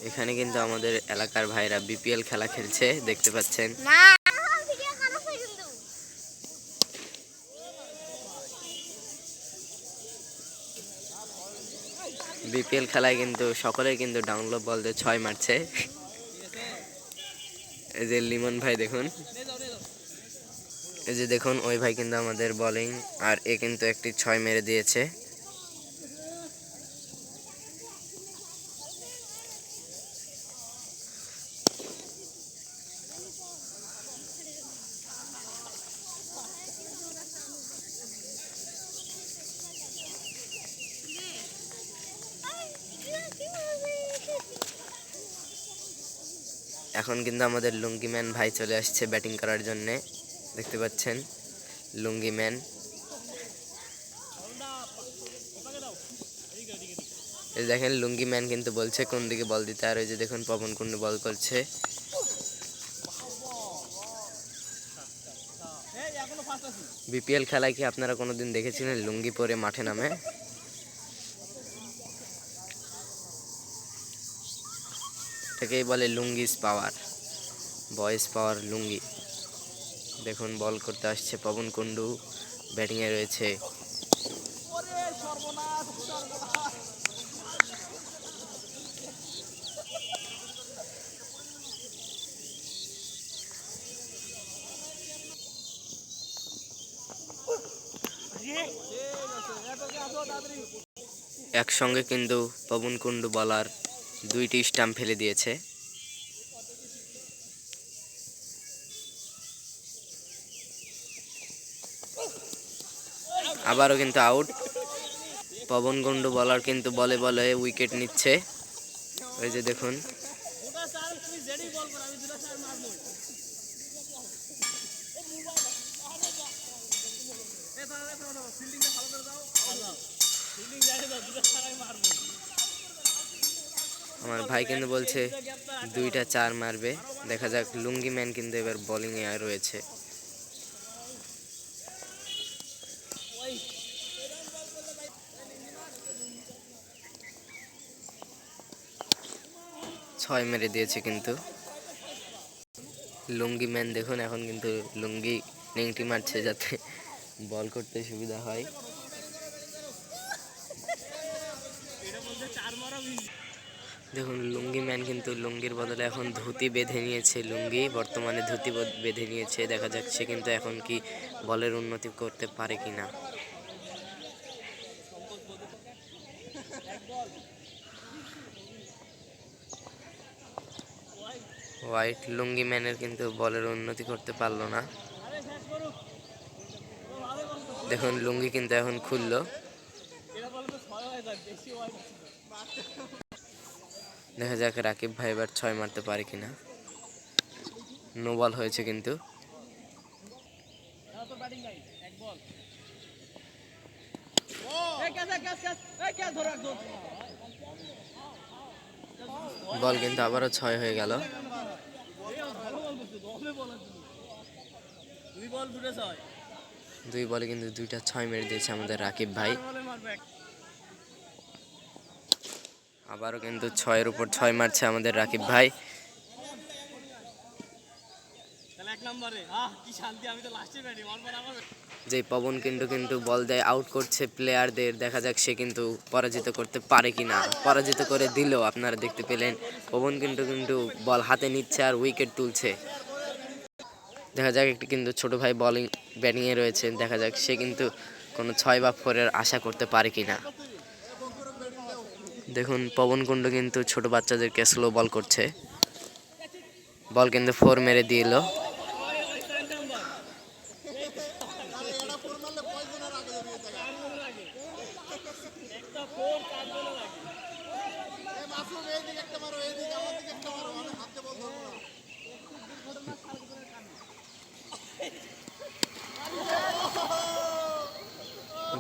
এখানে কিন্তু আমাদের এলাকার ভাইরা বিপিএল খেলা খেলছে, দেখতে পাচ্ছেন। বিপিএল খেলায় কিন্তু সকলেই কিন্তু ডাউনলোড বল দিয়ে 6 মারছে। এই যে লিমন ভাই দেখুন, এই যে দেখুন ওই ভাই কিন্তু আমাদের বোলিং, আর এ কিন্তু একটি 6 মেরে দিয়েছে। এখন কিন্তু আমাদের লুঙ্গি ম্যান ভাই চলে আসছে ব্যাটিং করার জন্য, দেখতে পাচ্ছেন লুঙ্গি ম্যান। এই দেখেন লুঙ্গি ম্যান কিন্তু বলছে কোন দিকে বল দিতে, আর ওই যে দেখুন পবন কুন্ডু বল করছে। বিপিএল খেলায় কি আপনারা কোনোদিন দেখেছিলেন লুঙ্গি পরে মাঠে নামে? এটাকেই বলে লুঙ্গিস পাওয়ার, বয়েস পাওয়ার লুঙ্গি। দেখুন বল করতে আসছে পবন কুন্ডু, ব্যাটিংয়ে রয়েছে। একসঙ্গে কিন্তু পবন কুন্ডু বলার 2টি স্টাম্প ফেলে দিয়েছে। আবারও কিন্তু আউট। পবন কুন্ডু বলার কিন্তু বলে বলে উইকেট নিচ্ছে, ওই যে দেখুন। আমার ভাই কিন্তু বলছে 2টা 4 মারবে, দেখা যাক। লুঙ্গি ম্যান কিন্তু এবার বোলিং এ রয়েছে। ছয় মেরে দিয়েছে কিন্তু লুঙ্গি ম্যান। দেখুন এখন কিন্তু লুঙ্গি নেংটি মারছে যাতে বল করতে সুবিধা হয়। দেখুন লুঙ্গি ম্যান কিন্তু লুঙ্গির বদলে এখন ধুতি বেঁধে নিয়েছে, লুঙ্গি বর্তমানে ধুতি বেঁধে নিয়েছে। দেখা যাক সে কিন্তু এখন কি বলের উন্নতি করতে পারে কিনা। হোয়াইট লুঙ্গি ম্যানের কিন্তু বলের উন্নতি করতে পারলো না। দেখুন লুঙ্গি কিন্তু এখন খুললো। দেখা যাক রাকিব ভাই এবার 6 মারতে পারে কিনা। নো বল হয়েছে কিন্তু। বল কিন্তু আবারও 6 হয়ে গেল। দুই বলে কিন্তু 2টা 6 মেরে দিয়েছে আমাদের রাকিব ভাই। আবারও কিন্তু 6-এর উপর 6 মারছে আমাদের রাকিব ভাই। যে পবন কিন্তু বল দেয় আউট করছে প্লেয়ারদের, দেখা যাক সে কিন্তু পরাজিত করতে পারে কিনা। পরাজিত করে দিল, আপনারা দেখতে পেলেন। পবন কিন্তু বল হাতে নিচ্ছে আর উইকেট তুলছে। দেখা যাক একটি কিন্তু ছোট ভাই ব্যাটিংয়ে রয়েছে, দেখা যাক সে কিন্তু কোনো 6 বা 4-এর আশা করতে পারে কিনা। দেখুন পবন কুন্ডু কিন্তু ছোট বাচ্চাদেরকে স্লো বল করছে, বল কিন্তু 4 মেরে দিল।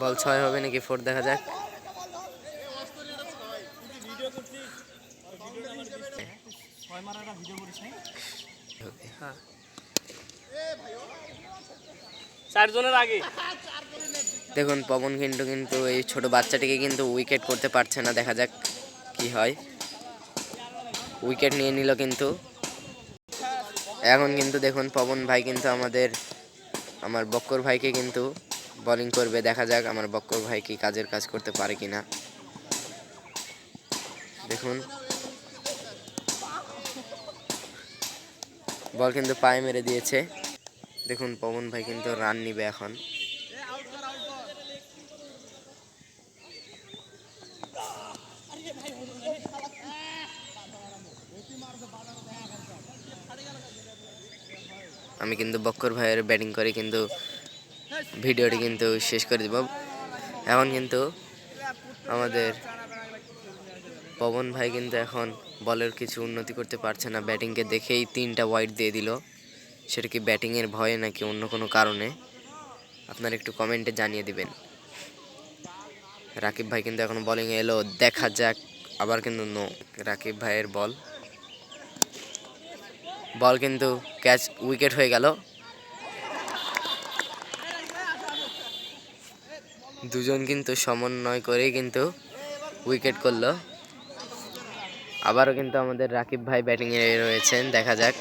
বল 6 হবে নাকি 4 দেখা যাক। দেখুন পবন কিন্তু এই ছোট বাচ্চাটিকে কিন্তু উইকেট করতে পারছে না, দেখা যাক কি হয়। উইকেট নিয়ে নিল কিন্তু। এখন কিন্তু দেখুন পবন ভাই কিন্তু আমার বক্কর ভাইকে কিন্তু বোলিং করবে, দেখা যাক আমার বক্কর ভাই কি কাজের কাজ করতে পারে কিনা। দেখুন বল কিন্তু পায়ে মেরে দিয়েছে। দেখুন পবন ভাই কিন্তু রান নিবে এখন। আমি কিন্তু বক্কর ভাইয়ের ব্যাটিং করে কিন্তু ভিডিওটি কিন্তু শেষ করে দেব। এখন কিন্তু আমাদের পবন ভাই কিন্তু এখন বলের কিছু উন্নতি করতে পারছে না, ব্যাটিংকে দেখেই 3টা ওয়াইড দিয়ে দিল। সেটা কি ব্যাটিংয়ের ভয়ে নাকি অন্য কোনো কারণে, আপনারা একটু কমেন্টে জানিয়ে দিবেন। রাকিব ভাই কিন্তু এখন বোলিংয়ে এলো, দেখা যাক। আবার কিন্তু নো, রাকিব ভাইয়ের বল কিন্তু ক্যাচ, উইকেট হয়ে গেল। দুজন কিন্তু সমন্বয় করে কিন্তু উইকেট করলো। আবারও কিন্তু আমাদের রাকিব ভাই ব্যাটিংয়ে রয়েছেন, দেখা যাক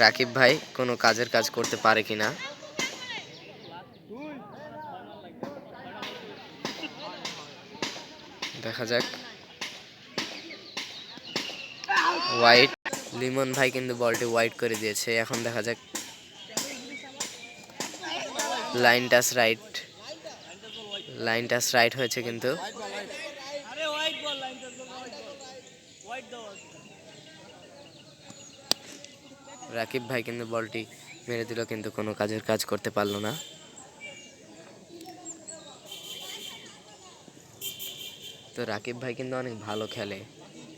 রাকিব ভাই কোনো কাজের কাজ করতে পারে কিনা। দেখা যাক। ওয়াইড, লিমন ভাই কিন্তু বলটি ওয়াইড করে দিয়েছে। এখন দেখা যাক। লাইন টাচ রাইট হয়েছে কিন্তু। রাকিব ভাই কিন্তু বলটি মেরে দিল কিন্তু কোনো কাজের কাজ করতে পারলো না। তো রাকিব ভাই কিন্তু অনেক ভালো খেলে,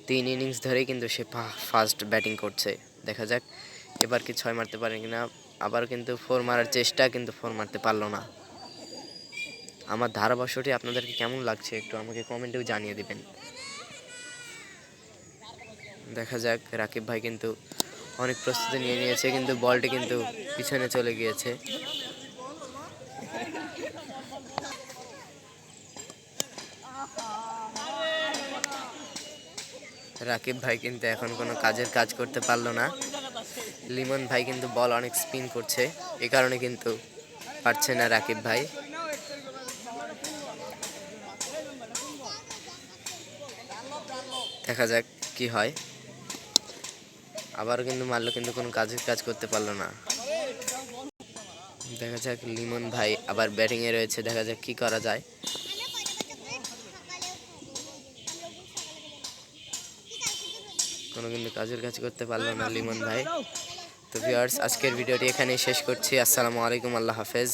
3 ইনিংস ধরেই কিন্তু সে ফার্স্ট ব্যাটিং করছে। দেখা যাক এবার কি 6 মারতে পারে কিনা। আবার কিন্তু 4 মারার চেষ্টা, কিন্তু 4 মারতে পারলো না। আমার ধারাভাষ্যটি আপনাদেরকে কেমন লাগছে একটু আমাকে কমেন্টেও জানিয়ে দিবেন। দেখা যাক, রাকিব ভাই কিন্তু অনেক প্রস্তুতি নিয়ে নিয়েছে, কিন্তু বলটি কিন্তু পিছনে চলে গিয়েছে। রাকিব ভাই কিন্তু এখন কোনো কাজের কাজ করতে পারলো না। লিমন ভাই কিন্তু বল অনেক স্পিন করছে, এ কারণে কিন্তু পারছে না রাকিব ভাই। দেখা যাক কি হয়। আবারও কিন্তু মারলো, কিন্তু কোনো কাজের কাজ করতে পারলো না। দেখা যাক, লিমন ভাই আবার ব্যাটিংয়ে রয়েছে, দেখা যাক কি করা যায়। কোনো কিন্তু কাজের কাজ করতে পারলো না লিমন ভাই। তো ভিউয়ার্স, আজকের ভিডিওটি এখানেই শেষ করছি। আসসালামু আলাইকুম, আল্লাহ হাফেজ।